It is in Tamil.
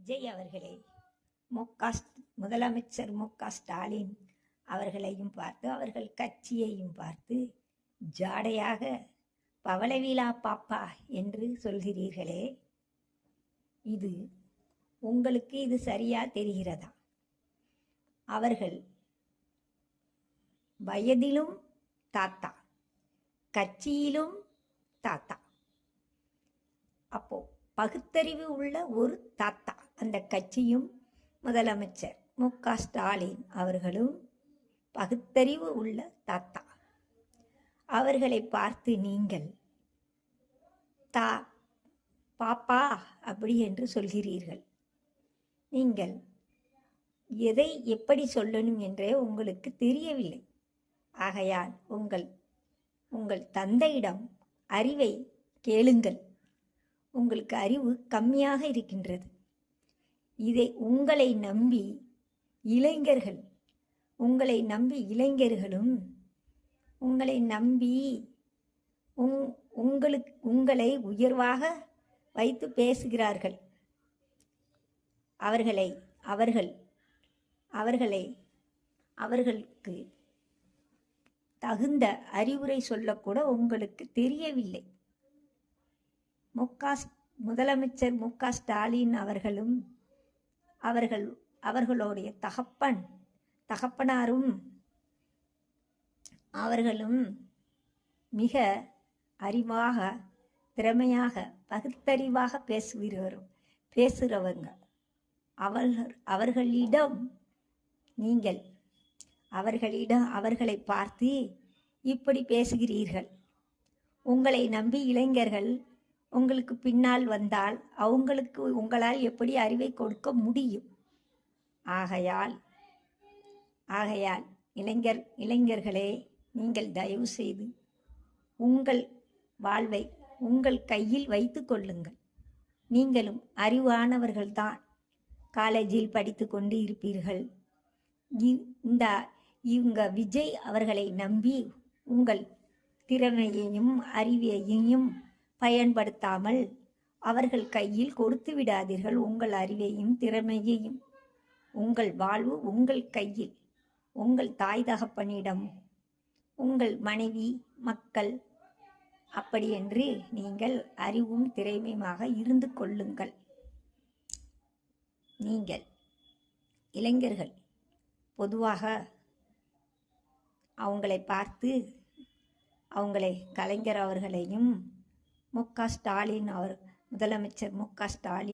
விஜய் அவர்களே, முதலமைச்சர் மு.க.ஸ்டாலின் அவர்களையும் பார்த்து அவர்கள் கட்சியையும் பார்த்து ஜாடையாக பவளவிழா பாப்பா என்று சொல்கிறீர்களே, இது உங்களுக்கு இது சரியா தெரிகிறதா? அவர்கள் வயதிலும் தாத்தா, கட்சியிலும் தாத்தா. அப்போ பகுத்தறிவு உள்ள ஒரு தாத்தா, அந்த கட்சியும் முதலமைச்சர் மு.க.ஸ்டாலின் அவர்களும் பகுத்தறிவு உள்ள தாத்தா. அவர்களை பார்த்து நீங்கள் பாப்பா அப்படி என்று சொல்கிறீர்கள். நீங்கள் எதை எப்படி சொல்லணும் என்றே உங்களுக்கு தெரியவில்லை. ஆகையால் உங்கள் தந்தையிடம் அறிவை கேளுங்கள். உங்களுக்கு அறிவு கம்மியாக இருக்கின்றது. இதை உங்களை நம்பி இளைஞர்களும் உங்களை நம்பி உங்களை உயர்வாக வைத்து பேசுகிறார்கள். அவர்களுக்கு தகுந்த அறிவுரை சொல்லக்கூட உங்களுக்கு தெரியவில்லை. முதலமைச்சர் மு.க.ஸ்டாலின் அவர்களும் அவர்களுடைய தகப்பனாரும் அவர்களும் மிக அறிவாக, திறமையாக, பகுத்தறிவாக பேசுகிறவங்க. அவர்களை பார்த்து இப்படி பேசுகிறீர்கள். உங்களை நம்பி இளைஞர்கள் உங்களுக்கு பின்னால் வந்தால் உங்களால் எப்படி அறிவை கொடுக்க முடியும்? ஆகையால் இளைஞர்களே, நீங்கள் தயவு செய்து உங்கள் வாழ்வை உங்கள் கையில் வைத்து கொள்ளுங்கள். நீங்களும் அறிவானவர்கள்தான். காலேஜில் படித்து கொண்டு இருப்பீர்கள். இவங்க விஜய் அவர்களை நம்பி உங்கள் திறமையையும் அறிவையையும் பயன்படுத்தாமல் அவர்கள் கையில் கொடுத்து விடாதீர்கள். உங்கள் அறிவையும் திறமையையும். உங்கள் வாழ்வு உங்கள் கையில். உங்கள் தாய் தகப்பனிடம், உங்கள் மனைவி, மக்கள், அப்படி என்று நீங்கள் அறிவும் திறமையுமாக இருந்து கொள்ளுங்கள். நீங்கள் இளைஞர்கள் பொதுவாக அவங்களை பார்த்து கலைஞர் அவர்களையும் முதலமைச்சர் மு.க.ஸ்டாலின்